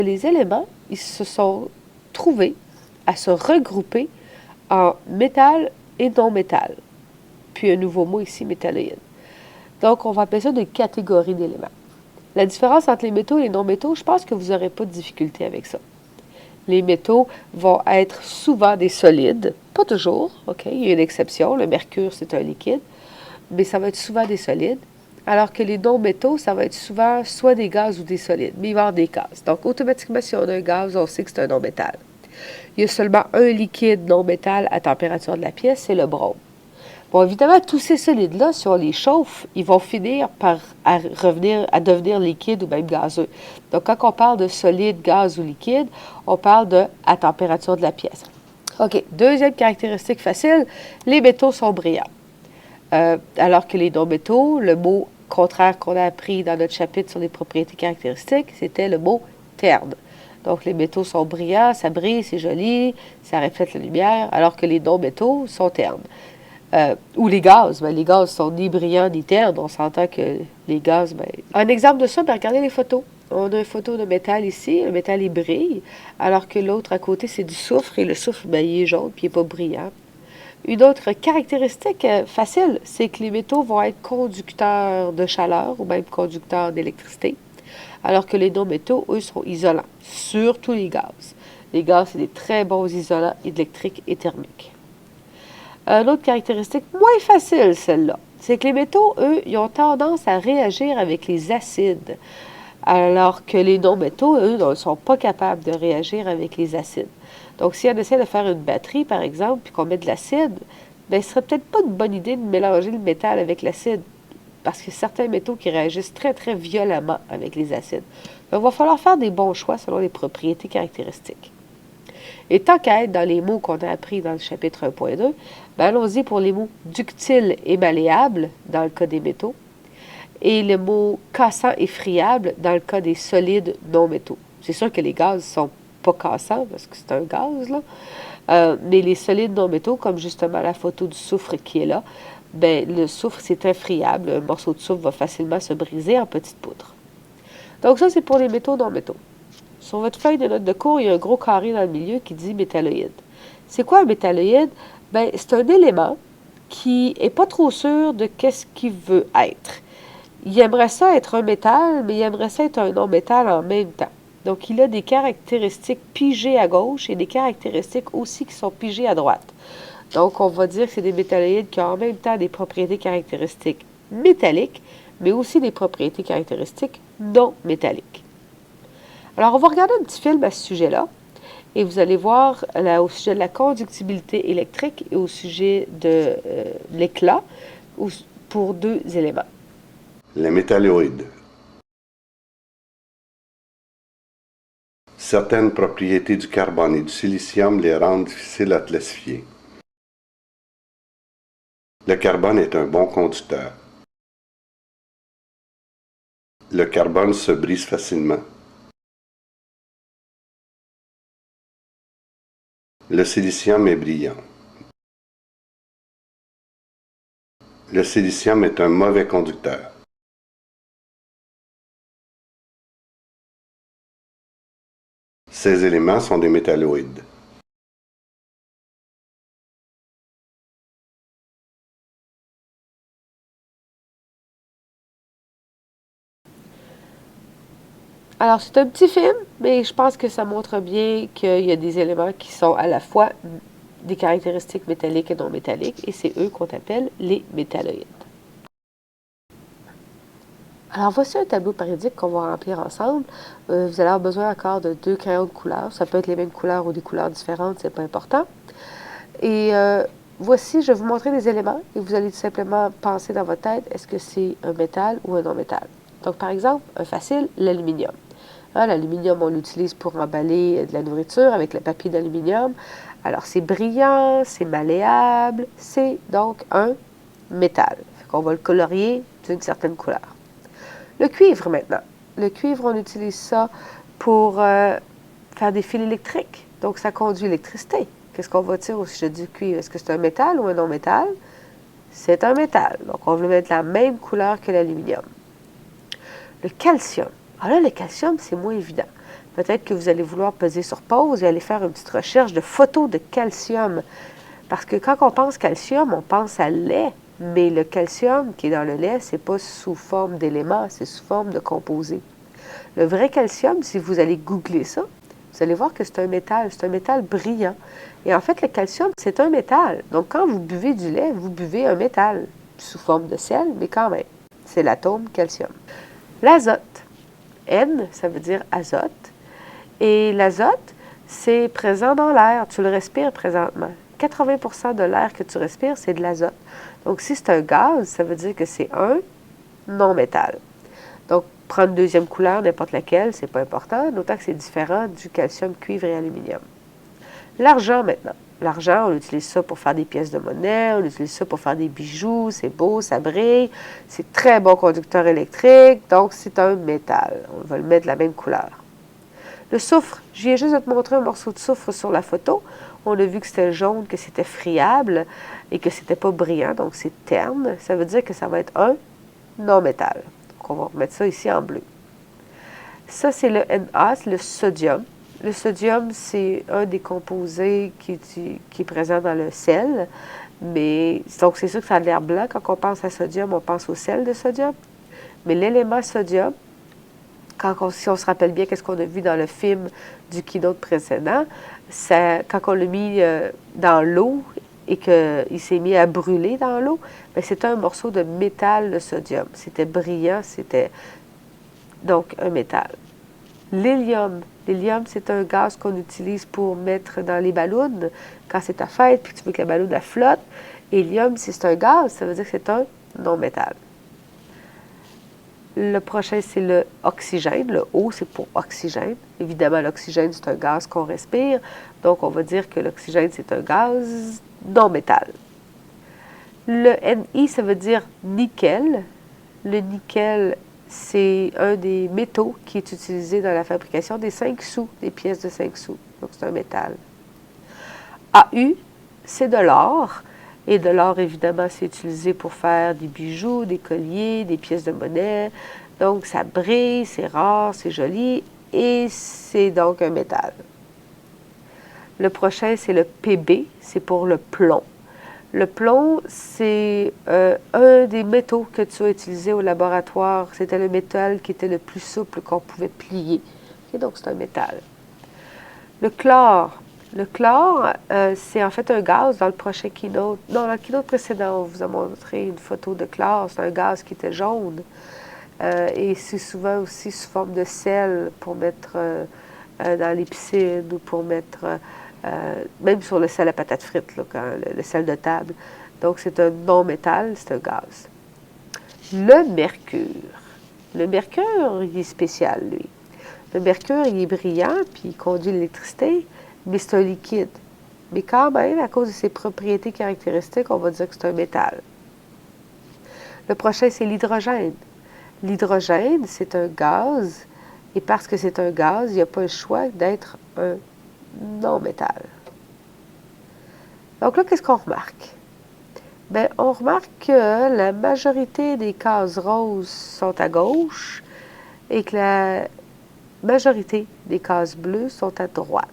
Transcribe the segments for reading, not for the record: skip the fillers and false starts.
Les éléments, ils se sont trouvés à se regrouper en métal et non-métal. Puis un nouveau mot ici, métalloïde. Donc, on va appeler ça des catégories d'éléments. La différence entre les métaux et les non-métaux, je pense que vous n'aurez pas de difficulté avec ça. Les métaux vont être souvent des solides, pas toujours, OK? Il y a une exception, le mercure, c'est un liquide, mais ça va être souvent des solides, alors que les non-métaux, ça va être souvent soit des gaz ou des solides, mais il va y avoir des gaz. Donc, automatiquement, si on a un gaz, on sait que c'est un non-métal. Il y a seulement un liquide non-métal à température de la pièce, c'est le brome. Bon, évidemment, tous ces solides-là, si on les chauffe, ils vont finir par revenir à devenir liquides ou même gazeux. Donc, quand on parle de solide, gaz ou liquide, on parle de à température de la pièce. OK, deuxième caractéristique facile, les métaux sont brillants. Alors que les non-métaux, le mot contraire qu'on a appris dans notre chapitre sur les propriétés caractéristiques, c'était le mot terne. Donc, les métaux sont brillants, ça brille, c'est joli, ça reflète la lumière, alors que les non-métaux sont ternes. Ou les gaz. Les gaz sont ni brillants ni ternes. On s'entend que les gaz... Un exemple de ça, regardez les photos. On a une photo de métal ici. Le métal, il brille, alors que l'autre à côté, c'est du soufre. Et le soufre, il est jaune, puis il n'est pas brillant. Une autre caractéristique facile, c'est que les métaux vont être conducteurs de chaleur ou même conducteurs d'électricité, alors que les non-métaux, eux, sont isolants, surtout les gaz. Les gaz, c'est des très bons isolants électriques et thermiques. Une autre caractéristique moins facile, celle-là, c'est que les métaux, eux, ils ont tendance à réagir avec les acides, alors que les non-métaux, eux, ne sont pas capables de réagir avec les acides. Donc, si on essaie de faire une batterie, par exemple, puis qu'on met de l'acide, bien, ce serait peut-être pas une bonne idée de mélanger le métal avec l'acide, parce qu'il y a certains métaux qui réagissent très, très violemment avec les acides. Donc, il va falloir faire des bons choix selon les propriétés caractéristiques. Et tant qu'à être dans les mots qu'on a appris dans le chapitre 1.2, ben allons-y pour les mots ductiles et malléables dans le cas des métaux et le mot cassant et friable dans le cas des solides non-métaux. C'est sûr que les gaz ne sont pas cassants parce que c'est un gaz, là. Mais les solides non-métaux, comme justement la photo du soufre qui est là, ben, le soufre, c'est très friable. Un morceau de soufre va facilement se briser en petites poudres. Donc ça, c'est pour les métaux non-métaux. Sur votre feuille de notes de cours, il y a un gros carré dans le milieu qui dit métalloïde. C'est quoi un métalloïde? Ben, c'est un élément qui n'est pas trop sûr de qu'est-ce qu'il veut être. Il aimerait ça être un métal, mais il aimerait ça être un non-métal en même temps. Donc, il a des caractéristiques pigées à gauche et des caractéristiques aussi qui sont pigées à droite. Donc, on va dire que c'est des métalloïdes qui ont en même temps des propriétés caractéristiques métalliques, mais aussi des propriétés caractéristiques non métalliques. Alors, on va regarder un petit film à ce sujet-là, et vous allez voir là, au sujet de la conductibilité électrique et au sujet de l'éclat pour deux éléments. Les métalloïdes. Certaines propriétés du carbone et du silicium les rendent difficiles à classifier. Le carbone est un bon conducteur. Le carbone se brise facilement. Le silicium est brillant. Le silicium est un mauvais conducteur. Ces éléments sont des métalloïdes. Alors, c'est un petit film, mais je pense que ça montre bien qu'il y a des éléments qui sont à la fois des caractéristiques métalliques et non métalliques, et c'est eux qu'on appelle les métalloïdes. Alors, voici un tableau périodique qu'on va remplir ensemble. Vous allez avoir besoin encore de 2 crayons de couleur. Ça peut être les mêmes couleurs ou des couleurs différentes, c'est pas important. Et voici, je vais vous montrer des éléments et vous allez tout simplement penser dans votre tête, est-ce que c'est un métal ou un non-métal? Donc, par exemple, un facile, l'aluminium. L'aluminium, on l'utilise pour emballer de la nourriture avec le papier d'aluminium. Alors, c'est brillant, c'est malléable, c'est donc un métal. On va le colorier d'une certaine couleur. Le cuivre, maintenant. Le cuivre, on utilise ça pour faire des fils électriques. Donc, ça conduit l'électricité. Qu'est-ce qu'on va dire au sujet du cuivre? Est-ce que c'est un métal ou un non-métal? C'est un métal. Donc, on va le mettre la même couleur que l'aluminium. Le calcium. Alors là, le calcium, c'est moins évident. Peut-être que vous allez vouloir peser sur pause et aller faire une petite recherche de photos de calcium. Parce que quand on pense calcium, on pense à lait. Mais le calcium qui est dans le lait, ce n'est pas sous forme d'éléments, c'est sous forme de composés. Le vrai calcium, si vous allez googler ça, vous allez voir que c'est un métal brillant. Et en fait, le calcium, c'est un métal. Donc, quand vous buvez du lait, vous buvez un métal sous forme de sel, mais quand même, c'est l'atome calcium. L'azote. N, ça veut dire azote. Et l'azote, c'est présent dans l'air. Tu le respires présentement. 80% de l'air que tu respires, c'est de l'azote. Donc, si c'est un gaz, ça veut dire que c'est un non-métal. Donc, prendre une deuxième couleur, n'importe laquelle, c'est pas important, d'autant que c'est différent du calcium, cuivre et aluminium. L'argent, maintenant. L'argent, on utilise ça pour faire des pièces de monnaie, on utilise ça pour faire des bijoux, c'est beau, ça brille, c'est très bon conducteur électrique, donc c'est un métal. On va le mettre de la même couleur. Le soufre, je viens juste de te montrer un morceau de soufre sur la photo. On a vu que c'était jaune, que c'était friable et que c'était pas brillant, donc c'est terne. Ça veut dire que ça va être un non-métal. Donc on va remettre ça ici en bleu. Ça, c'est le Na, c'est le sodium. Le sodium, c'est un des composés qui est présent dans le sel. Mais, donc, c'est sûr que ça a l'air blanc. Quand on pense à sodium, on pense au sel de sodium. Mais l'élément sodium, si on se rappelle bien qu'est-ce qu'on a vu dans le film du keynote précédent, quand on l'a mis dans l'eau et qu'il s'est mis à brûler dans l'eau, c'était un morceau de métal, le sodium. C'était brillant, c'était donc un métal. L'hélium. L'hélium, c'est un gaz qu'on utilise pour mettre dans les ballons. Quand c'est ta fête puis tu veux que la ballon la flotte, hélium, si c'est un gaz, ça veut dire que c'est un non-métal. Le prochain, c'est le oxygène. Le O, c'est pour oxygène. Évidemment, l'oxygène, c'est un gaz qu'on respire. Donc, on va dire que l'oxygène, c'est un gaz non-métal. Le Ni, ça veut dire nickel. Le nickel, c'est un des métaux qui est utilisé dans la fabrication des 5 sous, des pièces de 5 sous. Donc, c'est un métal. Au, c'est de l'or. Et de l'or, évidemment, c'est utilisé pour faire des bijoux, des colliers, des pièces de monnaie. Donc, ça brille, c'est rare, c'est joli et c'est donc un métal. Le prochain, c'est le Pb, c'est pour le plomb. Le plomb, c'est un des métaux que tu as utilisé au laboratoire. C'était le métal qui était le plus souple qu'on pouvait plier. Et donc, c'est un métal. Le chlore. Le chlore, c'est en fait un gaz dans le prochain keynote. Non, dans le keynote précédent, on vous a montré une photo de chlore. C'est un gaz qui était jaune. Et c'est souvent aussi sous forme de sel pour mettre dans les piscines ou pour mettre, même sur le sel à patates frites, là, le sel de table. Donc, c'est un non-métal, c'est un gaz. Le mercure. Le mercure, il est spécial, lui. Le mercure, il est brillant, puis il conduit l'électricité, mais c'est un liquide. Mais quand même, à cause de ses propriétés caractéristiques, on va dire que c'est un métal. Le prochain, c'est l'hydrogène. L'hydrogène, c'est un gaz, et parce que c'est un gaz, il n'y a pas le choix d'être un non-métal. Donc là, qu'est-ce qu'on remarque? Bien, on remarque que la majorité des cases roses sont à gauche et que la majorité des cases bleues sont à droite.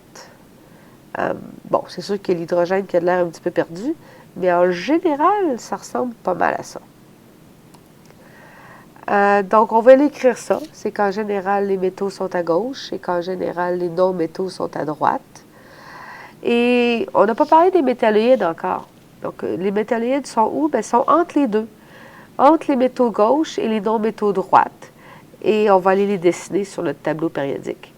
Bon, c'est sûr qu'il y a l'hydrogène qui a l'air un petit peu perdu, mais en général, ça ressemble pas mal à ça. Donc, on va l'écrire ça. C'est qu'en général, les métaux sont à gauche et qu'en général, les non-métaux sont à droite. Et on n'a pas parlé des métalloïdes encore. Donc, les métalloïdes sont où? Bien, ils sont entre les deux. Entre les métaux gauche et les non-métaux droite. Et on va aller les dessiner sur notre tableau périodique.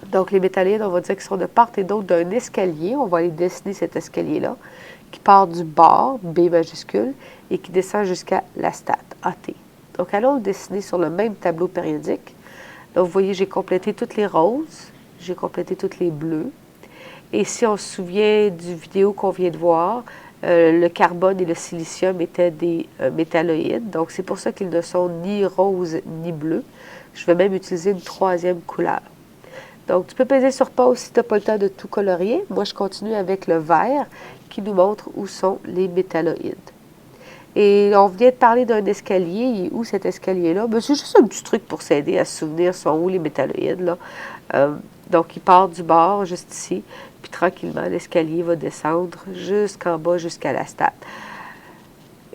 Donc, les métalloïdes, on va dire qu'ils sont de part et d'autre d'un escalier. On va aller dessiner cet escalier-là, qui part du bord, B majuscule, et qui descend jusqu'à la state, AT. Donc, allons le dessiner sur le même tableau périodique. Donc, vous voyez, j'ai complété toutes les roses, j'ai complété toutes les bleus. Et si on se souvient du vidéo qu'on vient de voir, le carbone et le silicium étaient des métalloïdes. Donc, c'est pour ça qu'ils ne sont ni roses ni bleus. Je vais même utiliser une troisième couleur. Donc, tu peux peser sur pause si tu n'as pas le temps de tout colorier. Moi, je continue avec le vert qui nous montre où sont les métalloïdes. Et on vient de parler d'un escalier. Il est où cet escalier-là? Ben, c'est juste un petit truc pour s'aider à se souvenir sont où les métalloïdes. Là. Donc, il part du bord, juste ici, puis tranquillement, l'escalier va descendre jusqu'en bas, jusqu'à la stade.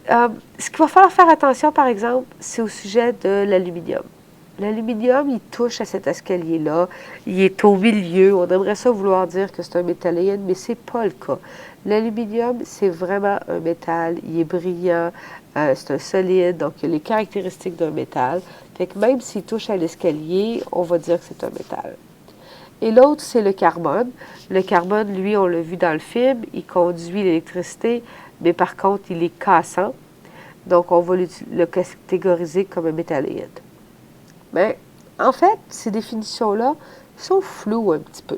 Ce qu'il va falloir faire attention, par exemple, c'est au sujet de l'aluminium. L'aluminium, il touche à cet escalier-là, il est au milieu. On aimerait ça vouloir dire que c'est un métalléen, mais ce n'est pas le cas. L'aluminium, c'est vraiment un métal, il est brillant, c'est un solide, donc il a les caractéristiques d'un métal. Fait que même s'il touche à l'escalier, on va dire que c'est un métal. Et l'autre, c'est le carbone. Le carbone, lui, on l'a vu dans le film, il conduit l'électricité, mais par contre, il est cassant. Donc, on va le catégoriser comme un métalloïde. Mais, en fait, ces définitions-là sont floues un petit peu.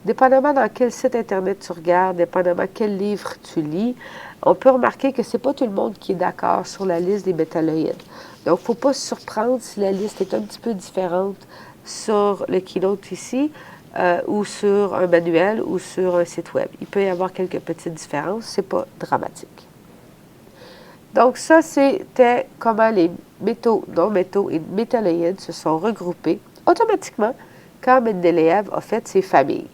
Dépendamment dans quel site Internet tu regardes, dépendamment quel livre tu lis, on peut remarquer que ce n'est pas tout le monde qui est d'accord sur la liste des métalloïdes. Donc, il ne faut pas se surprendre si la liste est un petit peu différente sur le Keynote ici, ou sur un manuel, ou sur un site web. Il peut y avoir quelques petites différences, ce n'est pas dramatique. Donc, ça, c'était comment les métaux, non-métaux et métalloïdes se sont regroupés automatiquement quand Mendeleïev a fait ses familles.